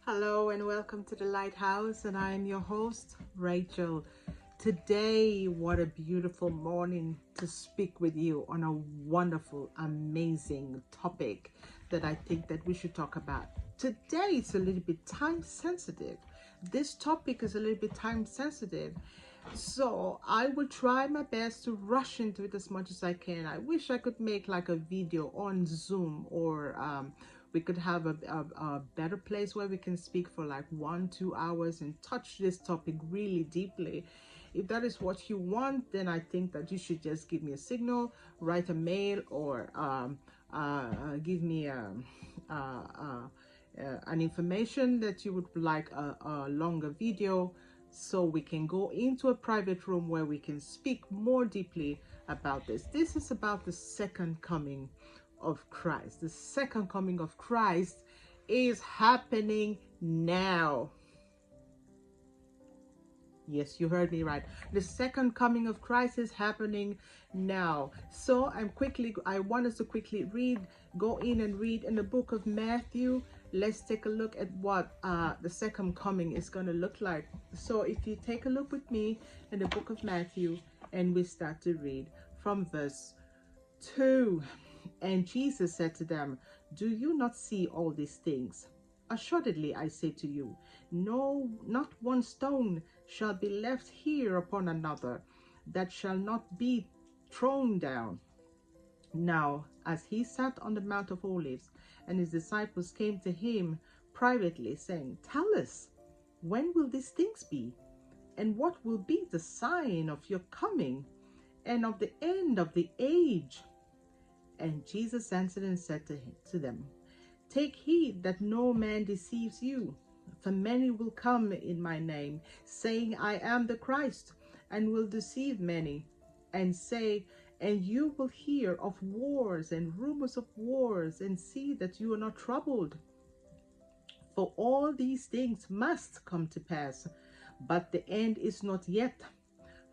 Hello and welcome to the Lighthouse, and I am your host, Rachel. Today, what a beautiful morning to speak with you on a wonderful, amazing topic that I think that we should talk about. Today is a little bit time sensitive. This topic is a little bit time sensitive. So I will try my best to rush into it as much as I can. I wish I could make like a video on Zoom, or we could have a better place where we can speak for like 1-2 hours and touch this topic really deeply. If that is what you want, then I think that you should just give me a signal, write a mail, or give me an information that you would like a longer video, so we can go into a private room where we can speak more deeply about this. This is about the second coming of Christ. The second coming of Christ is happening now. Yes, you heard me right. The second coming of Christ is happening now. So I want us to quickly go in and read in the book of Matthew. Let's take a look at what the second coming is going to look like. So if you take a look with me in the book of Matthew, and we start to read from verse 2. And Jesus said to them, "Do you not see all these things? Assuredly, I say to you, no, not one stone shall be left here upon another that shall not be thrown down." Now, as he sat on the Mount of Olives, and his disciples came to him privately, saying, "Tell us, when will these things be? And what will be the sign of your coming and of the end of the age?" And Jesus answered and said to them, "Take heed that no man deceives you. For many will come in my name, saying, 'I am the Christ,' and will deceive many. And you will hear of wars and rumors of wars, and see that you are not troubled. For all these things must come to pass, but the end is not yet.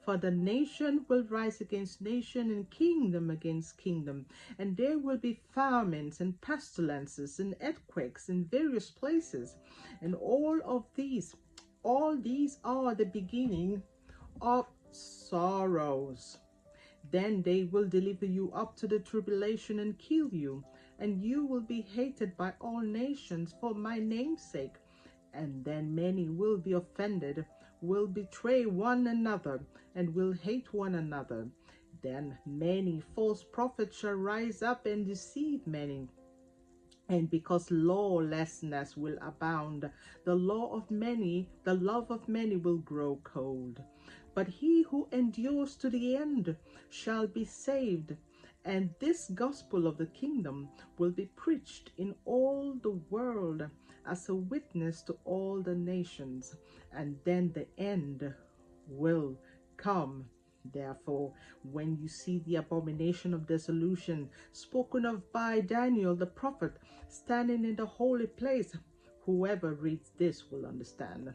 For the nation will rise against nation, and kingdom against kingdom, and there will be famines and pestilences and earthquakes in various places. And all these are the beginning of sorrows. Then they will deliver you up to the tribulation and kill you, and you will be hated by all nations for my name's sake. And then many will be offended, will betray one another, and will hate one another. Then many false prophets shall rise up and deceive many. And because lawlessness will abound, the love of many will grow cold. But he who endures to the end shall be saved. And this gospel of the kingdom will be preached in all the world as a witness to all the nations, and then the end will come. Therefore, when you see the abomination of dissolution spoken of by Daniel the prophet standing in the holy place, whoever reads this will understand.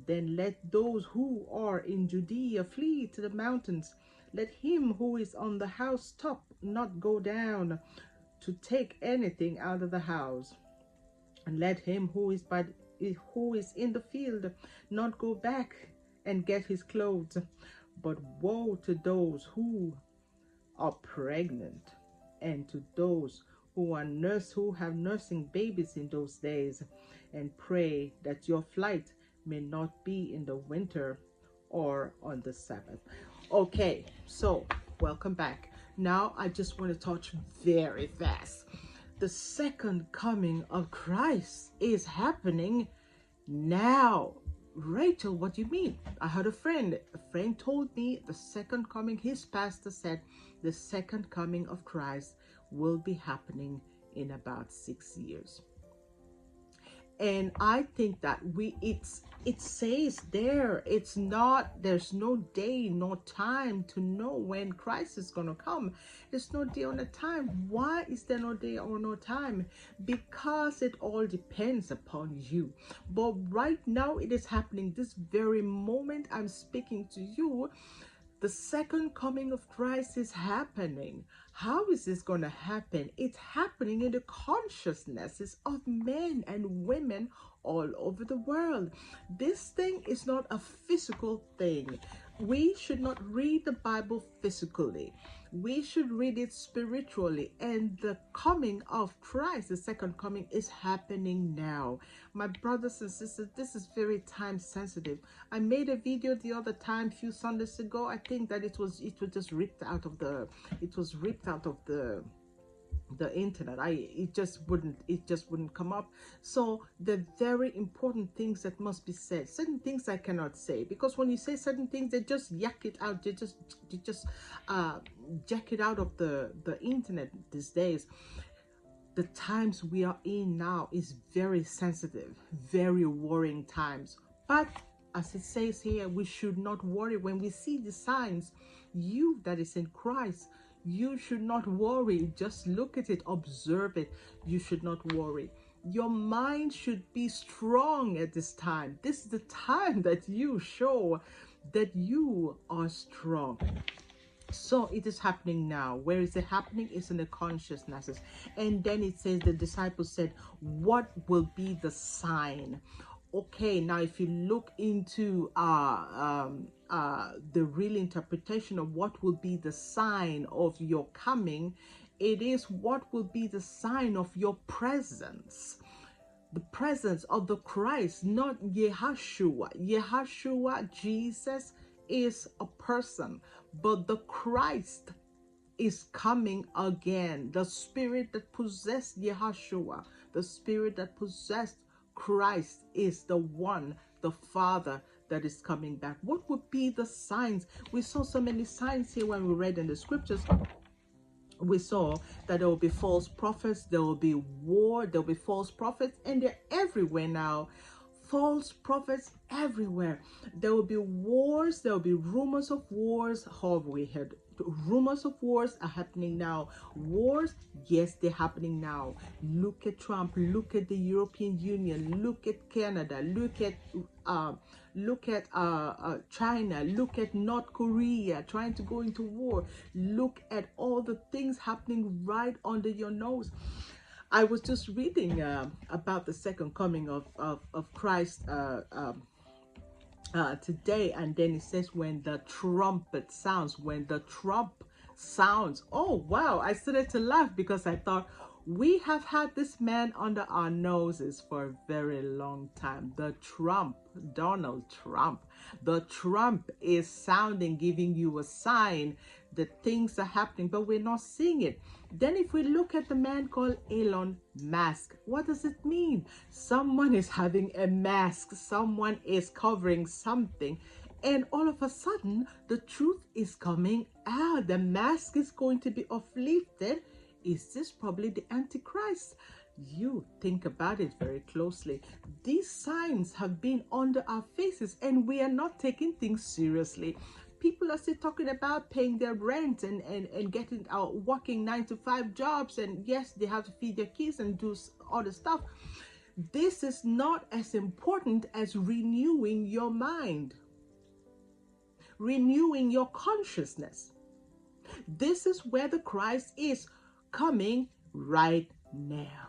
Then let those who are in Judea flee to the mountains. Let him who is on the housetop not go down to take anything out of the house. And let him who is in the field not go back and get his clothes. But woe to those who are pregnant, and to those who have nursing babies in those days. And pray that your flight may not be in the winter or on the Sabbath. Okay, so welcome back. Now I just want to touch very fast. The second coming of Christ is happening now. Rachel, what do you mean? I heard a friend told me the second coming, his pastor said the second coming of Christ will be happening in about 6 years. And I think that it says there, there's no day nor time to know when Christ is going to come. There's no day or no time. Why is there no day or no time? Because it all depends upon you. But right now it is happening. This very moment I'm speaking to you, The second coming of Christ is happening. How is this going to happen? It's happening in the consciousnesses of men and women all over the world. This thing is not a physical thing. We should not read the Bible physically. We should read it spiritually. And the coming of Christ, the second coming, is happening now. My brothers and sisters, this is very time sensitive. I made a video the other time, a few Sundays ago. I think that it was just ripped out of the internet. It just wouldn't come up. So the very important things that must be said, certain things I cannot say, because when you say certain things, they just yak it out, they just jack it out of the internet these days. The times we are in now is very sensitive, very worrying times. But as it says here, we should not worry when we see the signs. You that is in Christ, you should not worry. Just look at it, observe it. You should not worry. Your mind should be strong at this time. This is the time that you show that you are strong. So it is happening now. Where is it happening? It's in the consciousness. And then it says, the disciples said, what will be the sign? Okay, now if you look into the real interpretation of what will be the sign of your coming, it is what will be the sign of your presence. The presence of the Christ, not Yeshua. Yeshua, Jesus, is a person, but the Christ is coming again. The spirit that possessed Yeshua, the spirit that possessed Christ, is the one, the Father, that is coming back. What would be the signs? We saw so many signs here when we read in the scriptures. We saw that there will be false prophets, there will be war, there will be false prophets, and they're everywhere now. False prophets everywhere. There will be wars, there will be rumors of wars. However, we heard rumors of wars are happening now. Wars, yes, they're happening now. Look at Trump, look at the European Union, look at Canada, look at China, look at North Korea trying to go into war. Look at all the things happening right under your nose. I was just reading about the second coming of Christ today, and then it says, when the trumpet sounds, when the trump sounds. Oh wow, I started to laugh because I thought, we have had this man under our noses for a very long time. The Trump, Donald Trump. The Trump is sounding, giving you a sign that things are happening, but we're not seeing it. Then if we look at the man called Elon Musk, what does it mean? Someone is having a mask, someone is covering something, and all of a sudden the truth is coming out. The mask is going to be uplifted. Is this probably the Antichrist? You think about it very closely. These signs have been under our faces and we are not taking things seriously. People are still talking about paying their rent and getting out, working 9-to-5 jobs, and yes, they have to feed their kids and do other stuff. This is not as important as renewing your mind, renewing your consciousness. This is where the Christ is coming right now.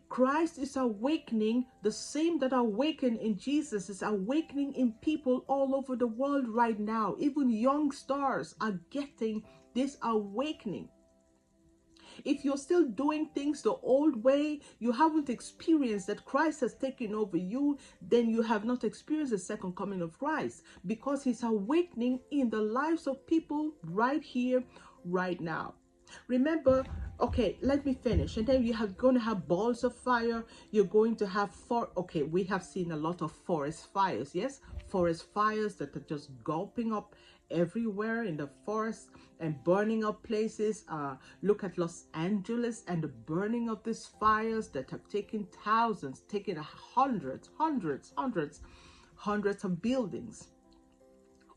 Christ is awakening. The same that awakened in Jesus is awakening in people all over the world right now. Even young stars are getting this awakening. If you're still doing things the old way, you haven't experienced that Christ has taken over you, then you have not experienced the second coming of Christ, because he's awakening in the lives of people right here, right now. Remember, okay, let me finish. And then you are going to have balls of fire. You're going to have okay, we have seen a lot of forest fires, yes? Forest fires that are just gulping up everywhere in the forest and burning up places. Look at Los Angeles and the burning of these fires that have taken thousands, taken hundreds of buildings.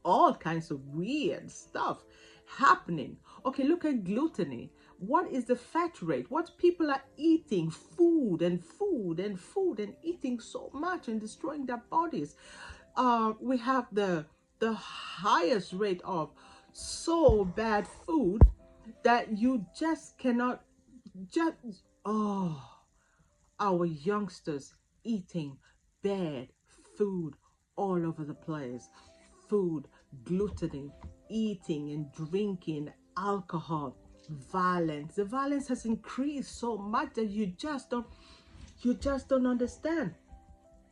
All kinds of weird stuff happening. Okay, look at gluttony. What is the fat rate? What people are eating? Food and eating so much and destroying their bodies. We have the the highest rate of so bad food that you just cannot just, oh, our youngsters eating bad food all over the place. Food, gluttony, eating and drinking, alcohol, violence. The violence has increased so much that you just don't understand.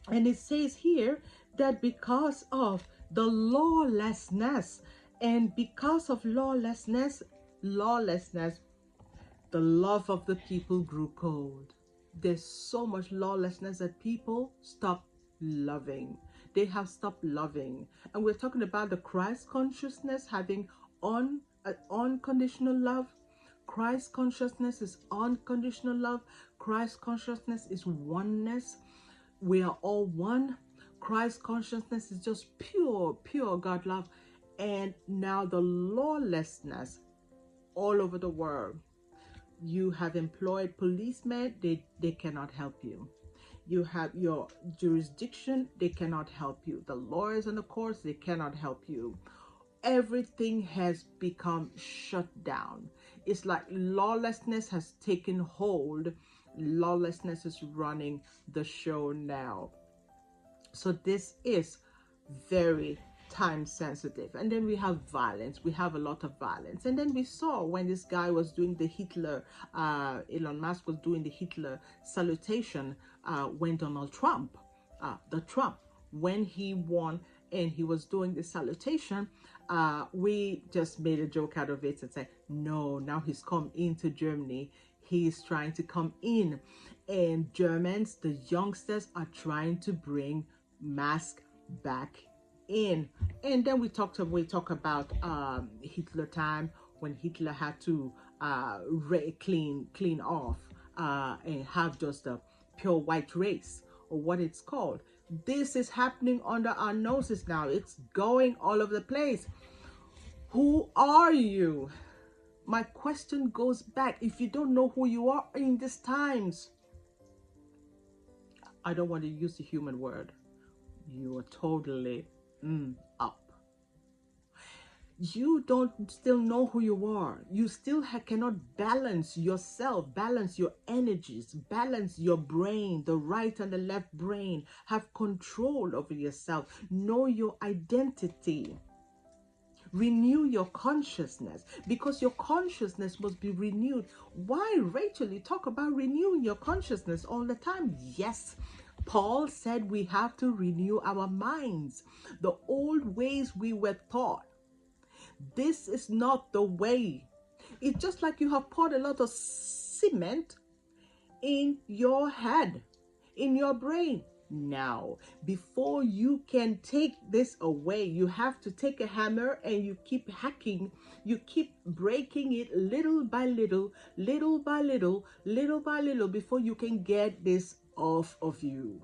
And it says here that because of the lawlessness, and because of lawlessness, the love of the people grew cold. There's so much lawlessness that people stop loving. They have stopped loving. And we're talking about the Christ consciousness having unconditional love. Christ consciousness is unconditional love. Christ consciousness is oneness. We are all one. Christ consciousness is just pure God love. And now the lawlessness all over the world. You have employed policemen, they cannot help you. You have your jurisdiction, they cannot help you. The lawyers and the courts, they cannot help you. Everything has become shut down. It's like lawlessness has taken hold. Lawlessness is running the show now. So this is very time sensitive. And then we have violence. We have a lot of violence. And then we saw when this guy was doing the Hitler, Elon Musk was doing the Hitler salutation when Donald Trump, when he won and he was doing the salutation, we just made a joke out of it and said, no, now he's come into Germany. He's trying to come in. And Germans, the youngsters, are trying to bring mask back in. And then we talk about Hitler time, when Hitler had to clean off and have just a pure white race, or what it's called. This is happening under our noses now. It's going all over the place. Who are you? My question goes back. If you don't know who you are in these times, I don't want to use the human word. You are totally up. You don't still know who you are. You still cannot balance yourself, balance your energies, balance your brain, the right and the left brain. Have control over yourself. Know your identity. Renew your consciousness, because your consciousness must be renewed. Why, Rachel, you talk about renewing your consciousness all the time? Yes, Paul said we have to renew our minds. The old ways we were taught, this is not the way. It's just like you have poured a lot of cement in your head, in your brain. Now, before you can take this away, you have to take a hammer and you keep hacking, you keep breaking it little by little, little by little, little by little, before you can get this off of you.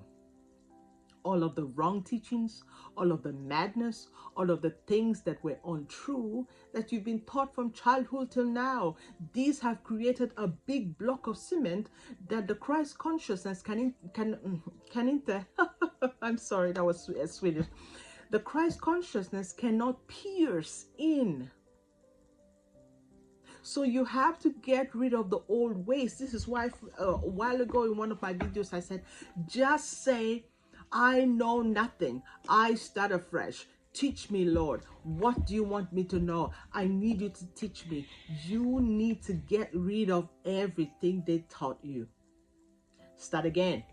All of the wrong teachings, all of the madness, all of the things that were untrue, that you've been taught from childhood till now, these have created a big block of cement that the Christ consciousness can I'm sorry, that was Swedish. The Christ consciousness cannot pierce in. So you have to get rid of the old ways. This is why a while ago in one of my videos I said, just say, I know nothing. I start afresh. Teach me, Lord. What do you want me to know? I need you to teach me. You need to get rid of everything they taught you. Start again.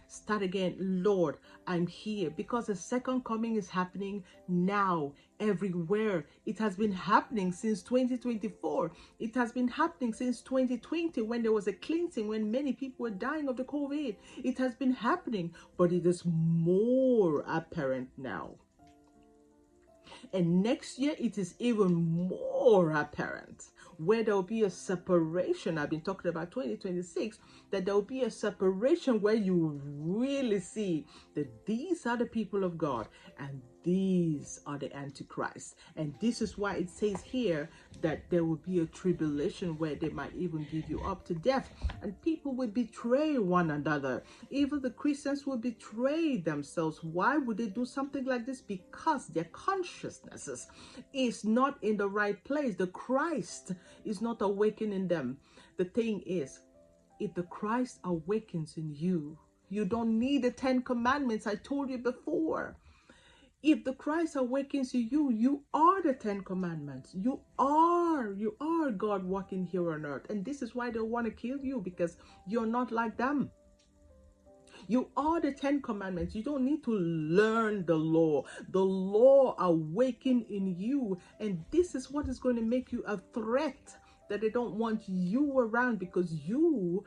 Start again. Lord, I'm here, because the second coming is happening now everywhere. It has been happening since 2024. It has been happening since 2020, when there was a cleansing, when many people were dying of the COVID. It has been happening, but it is more apparent now. And next year, it is even more apparent, where there will be a separation. I've been talking about 2026, that there will be a separation where you really see that these are the people of God and these are the antichrists. And this is why it says here that there will be a tribulation where they might even give you up to death, and people will betray one another. Even the Christians will betray themselves. Why would they do something like this? Because their consciousnesses is not in the right place. The Christ is not awakening them. The thing is, if the Christ awakens in you, you don't need the 10 commandments. I told you before. If the Christ awakens in you, you are the 10 commandments. You are God walking here on earth. And this is why they want to kill you, because you're not like them. You are the 10 commandments. You don't need to learn the law. The law awaken in you. And this is what is going to make you a threat, that they don't want you around, because you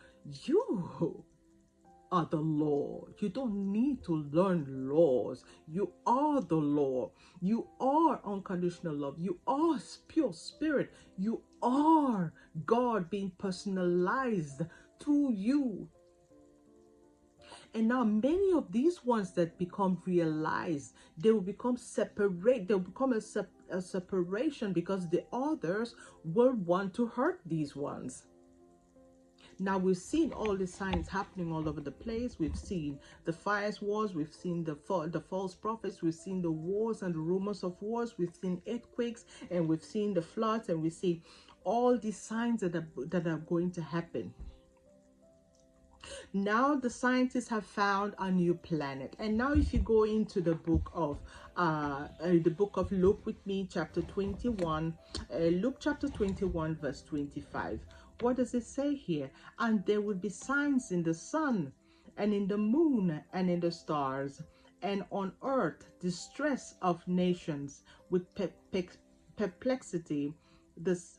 are the law. You don't need to learn laws. You are the law. You are unconditional love. You are pure spirit. You are God being personalized through you. And now many of these ones that become realized, they will become separate. They will become a separation, because the others will want to hurt these ones. Now we've seen all the signs happening all over the place. We've seen the fires wars. We've seen the false prophets. We've seen the wars and the rumors of wars. We've seen earthquakes, and we've seen the floods, and we see all these signs that are going to happen. Now the scientists have found a new planet. And now if you go into the book of Luke with me, chapter 21, Luke chapter 21 verse 25, what does it say here? And there will be signs in the sun and in the moon and in the stars, and on earth distress of nations, with perplexity,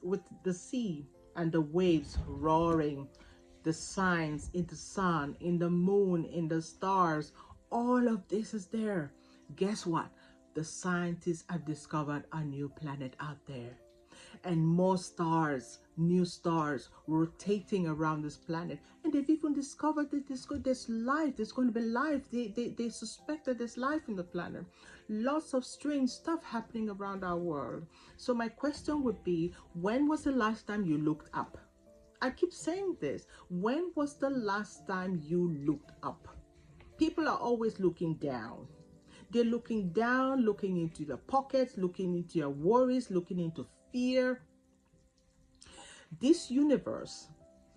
with the sea and the waves roaring. The signs in the sun, in the moon, in the stars, all of this is there. Guess what? The scientists have discovered a new planet out there, and more stars, new stars rotating around this planet. And they've even discovered that there's life. There's going to be life. They suspect that there's life in the planet. Lots of strange stuff happening around our world. So my question would be, when was the last time you looked up? I keep saying this. When was the last time you looked up? People are always looking down. They're looking down, looking into their pockets, looking into your worries, looking into fear. This universe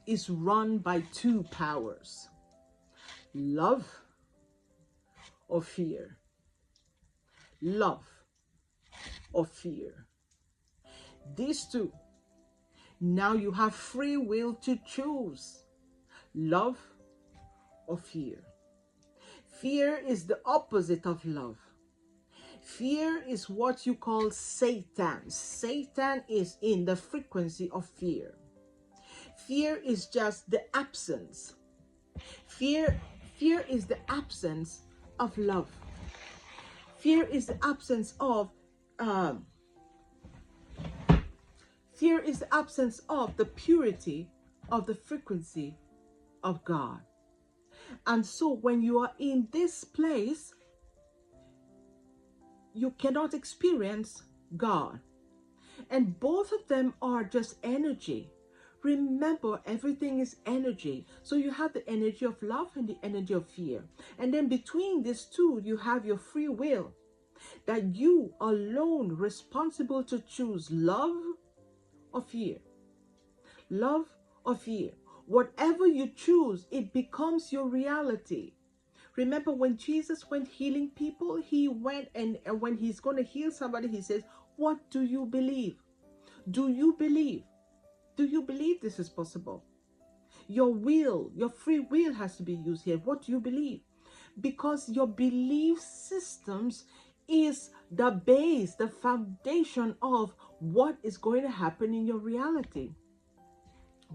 is run by two powers: love or fear. Love or fear. These two. Now you have free will to choose love or fear. Fear is the opposite of love. Fear is what you call Satan. Satan is in the frequency of fear. Fear is just the absence. Fear is the absence of love. Fear is the absence of fear is the absence of the purity of the frequency of God. And so when you are in this place, you cannot experience God. And both of them are just energy. Remember, everything is energy. So you have the energy of love and the energy of fear. And then between these two, you have your free will, that you alone responsible to choose love or fear. Love or fear. Whatever you choose, it becomes your reality. Remember when Jesus went healing people, he went and when he's going to heal somebody, he says, what do you believe? Do you believe? Do you believe this is possible? Your will, your free will has to be used here. What do you believe? Because your belief systems is the base, the foundation of what is going to happen in your reality.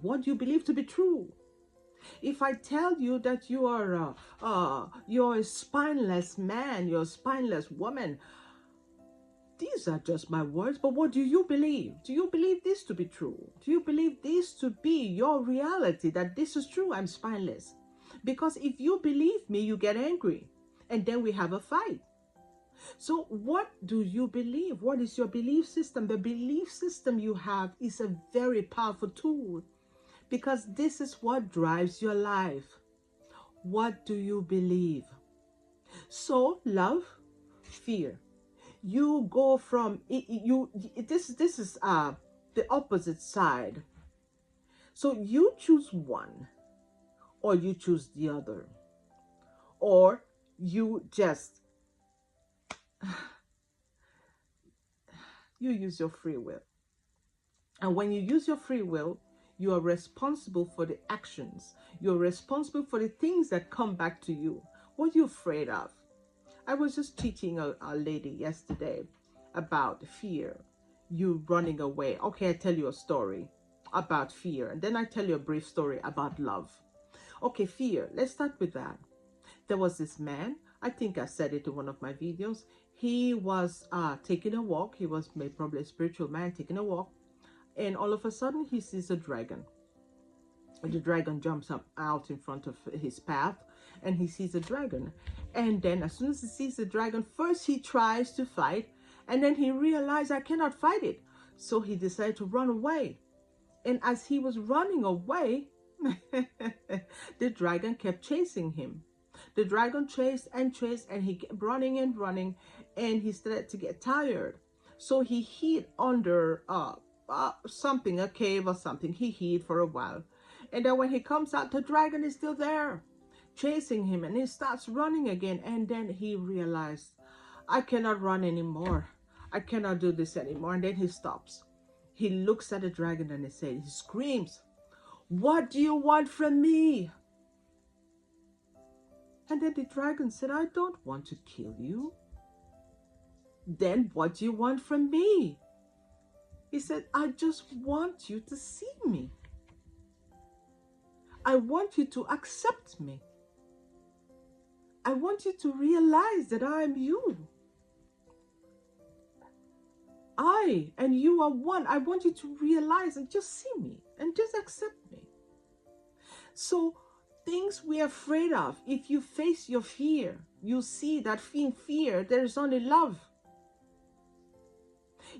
What do you believe to be true? If I tell you that you're a spineless man, you're a spineless woman, these are just my words, but what do you believe? Do you believe this to be true? Do you believe this to be your reality, that this is true, I'm spineless? Because if you believe me, you get angry, and then we have a fight. So what do you believe? What is your belief system? The belief system you have is a very powerful tool, because this is what drives your life. What do you believe? So love, fear. You go from this is the opposite side. So you choose one, or you choose the other, or you just you use your free will. And when you use your free will, you are responsible for the actions. You're responsible for the things that come back to you. What are you afraid of? I was just teaching a lady yesterday about fear, you running away. Okay, I tell you a story about fear, and then I tell you a brief story about love. Okay, fear. Let's start with that. There was this man, I think I said it in one of my videos. He was taking a walk. He was probably a spiritual man taking a walk, and all of a sudden he sees a dragon. The dragon jumps up out in front of his path, and he sees a dragon. And then as soon as he sees the dragon, first he tries to fight, and then he realized, I cannot fight it. So he decided to run away. And as he was running away, the dragon kept chasing him. The dragon chased, and he kept running and running, and he started to get tired. So he hid under something, a cave or something. He hid for a while. And then when he comes out, the dragon is still there, chasing him, and he starts running again. And then he realized, I cannot run anymore. I cannot do this anymore. And then he stops. He looks at the dragon and he screams, what do you want from me? And then the dragon said, I don't want to kill you. Then what do you want from me? He said, I just want you to see me. I want you to accept me. I want you to realize that I am you. I and you are one. I want you to realize and just see me and just accept me. So things we're afraid of, if you face your fear, you see that in fear there is only love.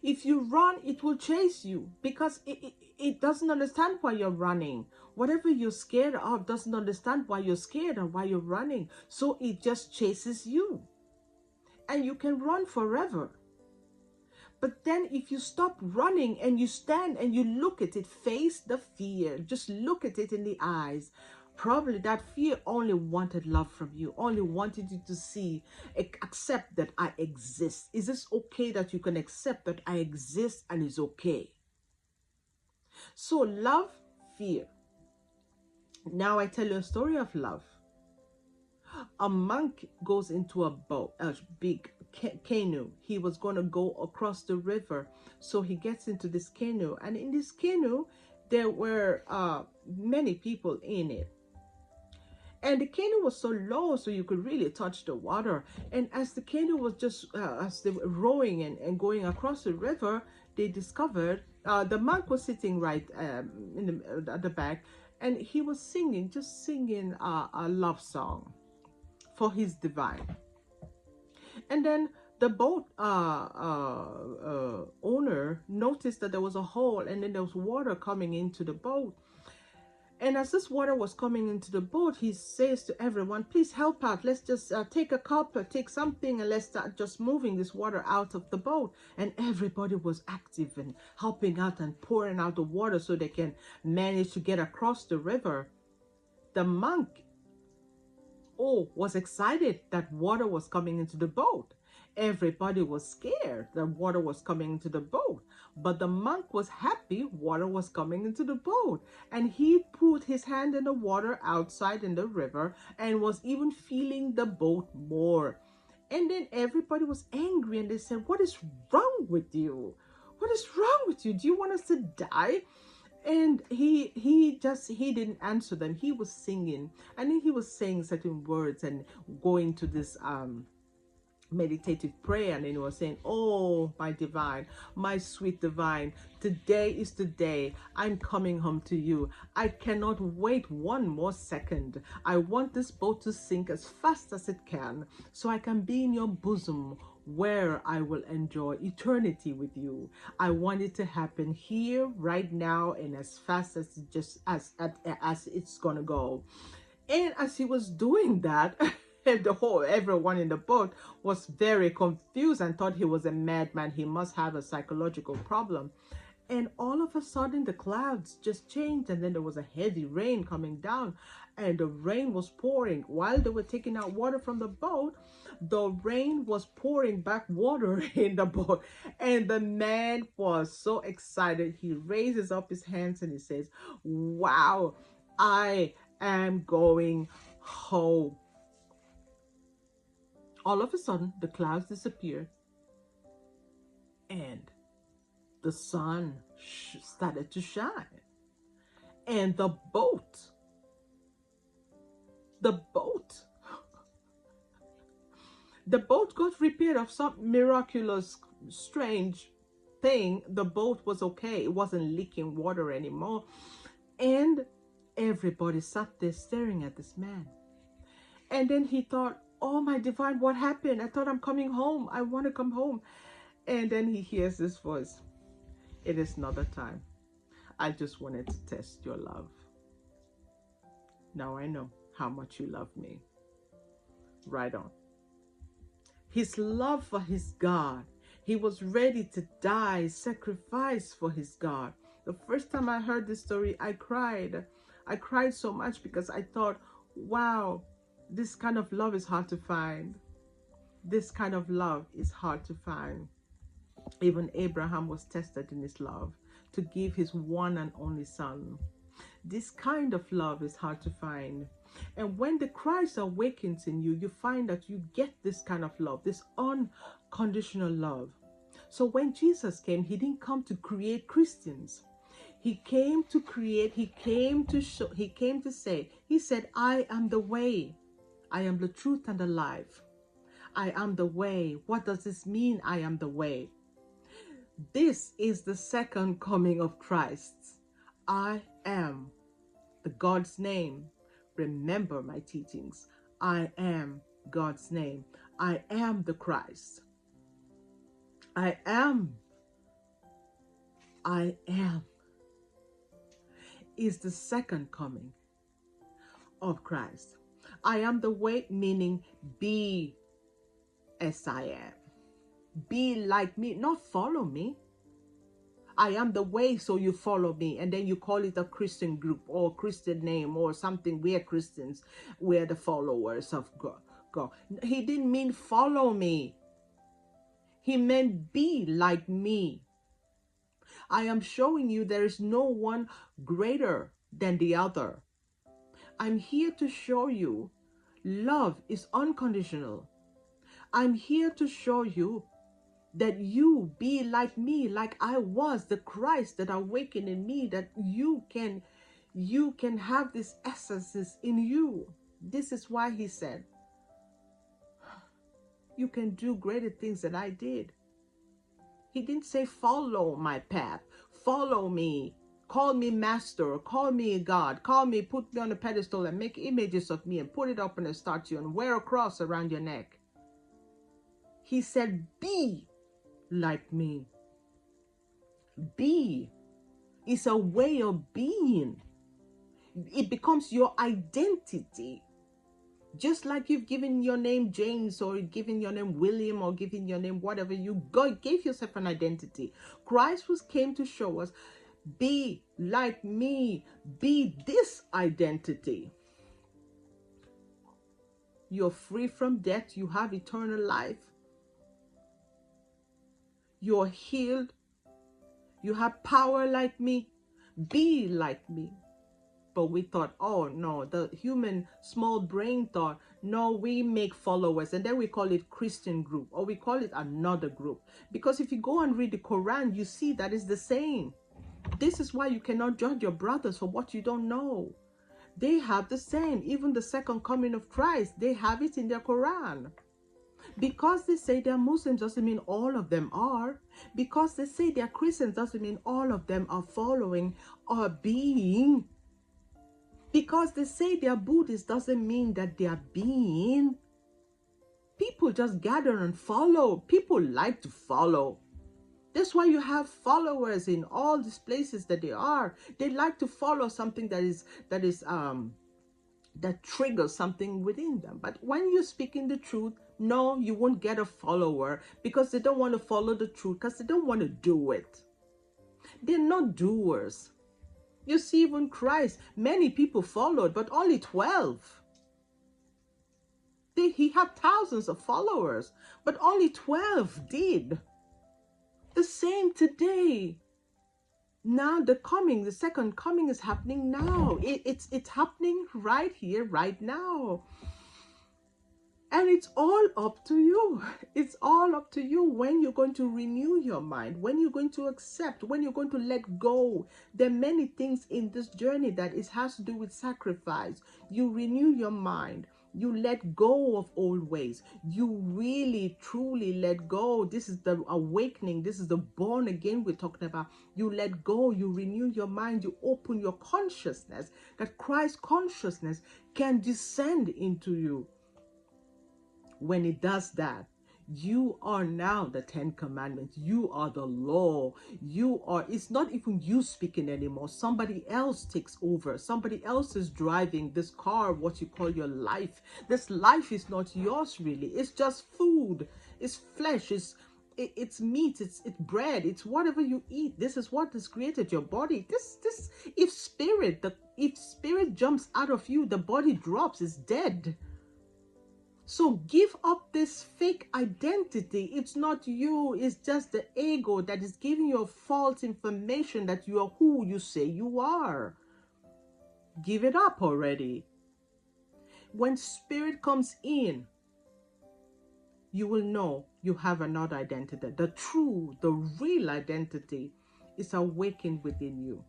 If you run, it will chase you, because it doesn't understand why you're running. Whatever you're scared of doesn't understand why you're scared or why you're running. So it just chases you. And you can run forever. But then if you stop running and you stand and you look at it, face the fear, just look at it in the eyes. Probably that fear only wanted love from you, only wanted you to see, accept that I exist. Is this okay that you can accept that I exist and it's okay? So love, fear. Now I tell you a story of love. A monk goes into a boat, a big canoe. He was going to go across the river. So he gets into this canoe. And in this canoe, there were many people in it. And the canoe was so low, so you could really touch the water. And as the canoe was just, as they were rowing and going across the river, they discovered, the monk was sitting right at the back, and he was singing, just singing a love song for his divine. And then the boat owner noticed that there was a hole, and then there was water coming into the boat. And as this water was coming into the boat, he says to everyone, please help out. Let's just take a cup or take something, and let's start just moving this water out of the boat. And everybody was active and helping out and pouring out the water so they can manage to get across the river. The monk, was excited that water was coming into the boat. Everybody was scared that water was coming into the boat, but the monk was happy water was coming into the boat, and he put his hand in the water outside in the river and was even feeling the boat more. And then everybody was angry, and they said, what is wrong with you? What is wrong with you? Do you want us to die? And he didn't answer them. He was singing, and then he was saying certain words and going to this meditative prayer, and then he was saying, oh, my divine, my sweet divine, today is the day I'm coming home to you. I cannot wait one more second. I want this boat to sink as fast as it can so I can be in your bosom, where I will enjoy eternity with you. I want it to happen here, right now, and as fast as as it's gonna go. And as he was doing that, everyone in the boat was very confused and thought he was a madman. He must have a psychological problem. And all of a sudden, the clouds just changed, and then there was a heavy rain coming down, and the rain was pouring. While they were taking out water from the boat, the rain was pouring back water in the boat. And the man was so excited. He raises up his hands and he says, wow, I am going home. All of a sudden, the clouds disappeared and the sun started to shine. And the boat, the boat got repaired of some miraculous, strange thing. The boat was okay. It wasn't leaking water anymore. And everybody sat there staring at this man. And then he thought, oh, my divine, what happened? I thought I'm coming home. I want to come home. And then he hears this voice. It is not the time. I just wanted to test your love. Now I know how much you love me. Right on. His love for his God. He was ready to die, sacrifice for his God. The first time I heard this story, I cried. I cried so much because I thought, wow, this kind of love is hard to find. This kind of love is hard to find. Even Abraham was tested in his love to give his one and only son. This kind of love is hard to find. And when the Christ awakens in you, you find that you get this kind of love, this unconditional love. So when Jesus came, he didn't come to create Christians. He came to create, he came to show, he came to say, he said, I am the way, I am the truth and the life. I am the way. What does this mean, I am the way? This is the second coming of Christ. I am the God's name. Remember my teachings. I am God's name. I am the Christ. I am is the second coming of Christ. I am the way, meaning be as I am. Be like me, not follow me. I am the way, so you follow me. And then you call it a Christian group or Christian name or something. We're Christians. We're the followers of God. He didn't mean follow me. He meant be like me. I am showing you there is no one greater than the other. I'm here to show you love is unconditional. I'm here to show you that you be like me, like I was, the Christ that awakened in me, that you can have these essences in you. This is why he said, you can do greater things than I did. He didn't say follow my path, follow me, call me master, call me God, put me on a pedestal and make images of me and put it up on a statue and wear a cross around your neck. He said, be like me. Be is a way of being. It becomes your identity. Just like you've given your name James or given your name William or given your name whatever, you gave yourself an identity. Christ came to show us, be like me, be this identity. You're free from death. You have eternal life. You're healed. You have power like me. Be like me. But we thought, oh no, the human small brain thought, no, we make followers and then we call it Christian group or we call it another group. Because if you go and read the Quran, you see that it's the same. This is why you cannot judge your brothers for what you don't know. They have the same. Even the second coming of Christ, they have it in their Quran. Because they say they're Muslims doesn't mean all of them are. Because they say they're Christians doesn't mean all of them are following or being. Because they say they're Buddhists doesn't mean that they're being. People just gather and follow. People like to follow. That's why you have followers in all these places that they are. They like to follow something that triggers something within them. But when you're speaking the truth, no, you won't get a follower, because they don't want to follow the truth, because they don't want to do it. They're not doers. You see, even Christ, many people followed, but only 12. He had thousands of followers, but only 12 did. The same today. Now the second coming is happening now. It's happening right here, right now. And it's all up to you. It's all up to you when you're going to renew your mind, when you're going to accept, when you're going to let go. There are many things in this journey that it has to do with sacrifice. You renew your mind. You let go of old ways. You really, truly let go. This is the awakening. This is the born again we're talking about. You let go. You renew your mind. You open your consciousness, that Christ consciousness can descend into you. When it does that, you are now the 10 Commandments. You are the law. It's not even you speaking anymore. Somebody else takes over. Somebody else is driving this car, what you call your life. This life is not yours, really. It's just food. It's flesh. It's meat. It's bread. It's whatever you eat. This is what has created your body. If spirit jumps out of you, the body drops. It's dead. So give up this fake identity. It's not you. It's just the ego that is giving you false information that you are who you say you are. Give it up already. When spirit comes in, you will know you have another identity. The true, the real identity is awakened within you.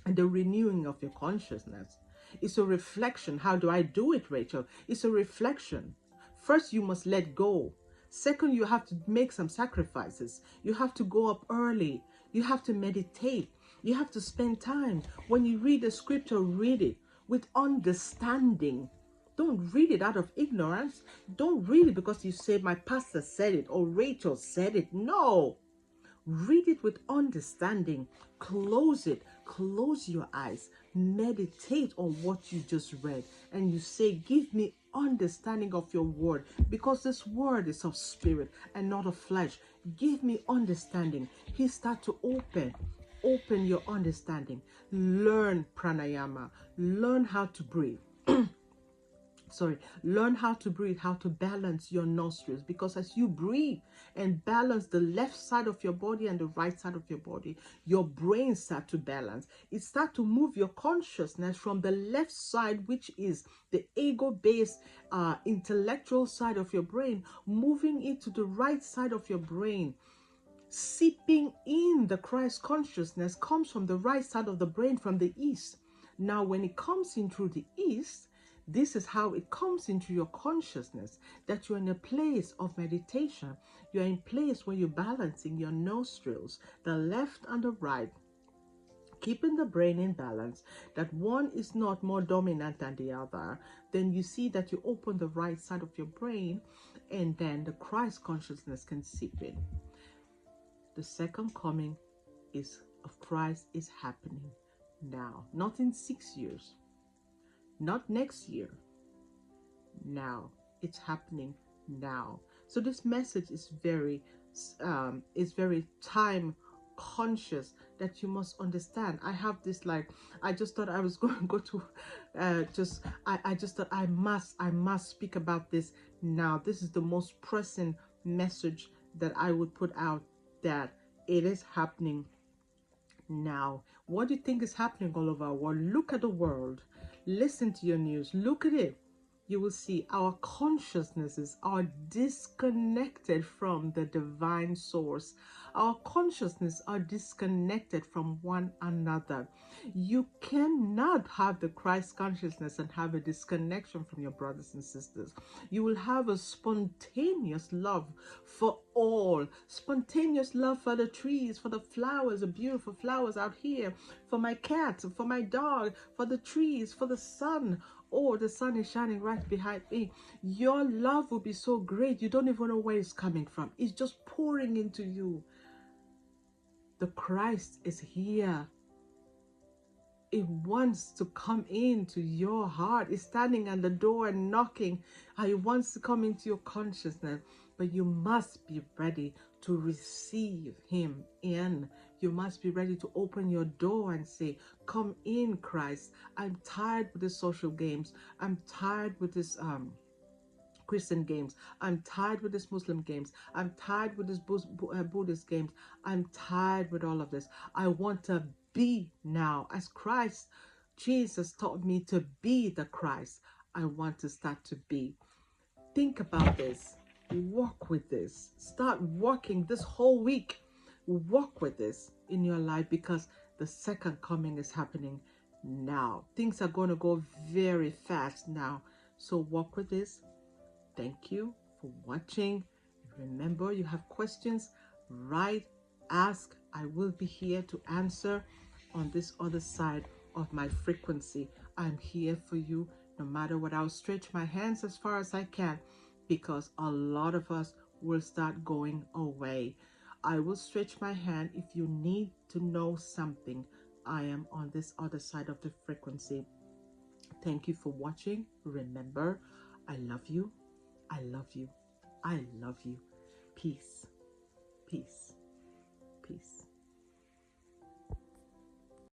And the renewing of your consciousness. It's a reflection. How do I do it, Rachel? It's a reflection. First, you must let go. Second, you have to make some sacrifices. You have to go up early. You have to meditate. You have to spend time. When you read the scripture, read it with understanding. Don't read it out of ignorance. Don't read it because you say, my pastor said it or Rachel said it. No. Read it with understanding. Close it. Close your eyes. Meditate on what you just read. And you say, give me understanding of your word. Because this word is of spirit and not of flesh. Give me understanding. He start to open your understanding. Learn pranayama. Learn how to breathe. Learn how to breathe, how to balance your nostrils, because as you breathe and balance the left side of your body and the right side of your body, your brain start to balance. It start to move your consciousness from the left side, which is the ego-based intellectual side of your brain, moving it to the right side of your brain. Seeping in the Christ consciousness comes from the right side of the brain, from the east. Now, when it comes in through the east, this is how it comes into your consciousness, that you're in a place of meditation. You're in a place where you're balancing your nostrils, the left and the right, keeping the brain in balance, that one is not more dominant than the other. Then you see that you open the right side of your brain, and then the Christ consciousness can seep in. The second coming of Christ is happening now, not in 6 years. Not next year. Now. It's happening now. So this message is very time conscious, that you must understand. I have this, I just thought I was going to go to I just thought I must speak about this now. This is the most pressing message that I would put out, that it is happening now. What do you think is happening all over our world? Look at the world. Listen to your news. Look at it. you will see our consciousnesses are disconnected from the divine source. Our consciousness are disconnected from one another. You cannot have the Christ consciousness and have a disconnection from your brothers and sisters. You will have a spontaneous love for all, spontaneous love for the trees, for the flowers, the beautiful flowers out here, for my cat, for my dog, for the trees, for the sun. Oh, the sun is shining right behind me. Your love will be so great, you don't even know where it's coming from. It's just pouring into you. The Christ is here. It wants to come into your heart. It's standing at the door and knocking. It wants to come into your consciousness. But you must be ready to receive him in. You must be ready to open your door and say, come in, Christ. I'm tired with the social games. I'm tired with this Christian games. I'm tired with this Muslim games. I'm tired with this Buddhist games. I'm tired with all of this. I want to be now as Christ. Jesus taught me to be the Christ. I want to start to be. Think about this. Walk with this. Start walking this whole week. Walk with this in your life, because the second coming is happening now. Things are going to go very fast now. So walk with this. Thank you for watching. Remember, you have questions, write, ask. I will be here to answer on this other side of my frequency. I'm here for you no matter what. I'll stretch my hands as far as I can, because a lot of us will start going away. I will stretch my hand if you need to know something. I am on this other side of the frequency. Thank you for watching. Remember, I love you. I love you. I love you. Peace. Peace.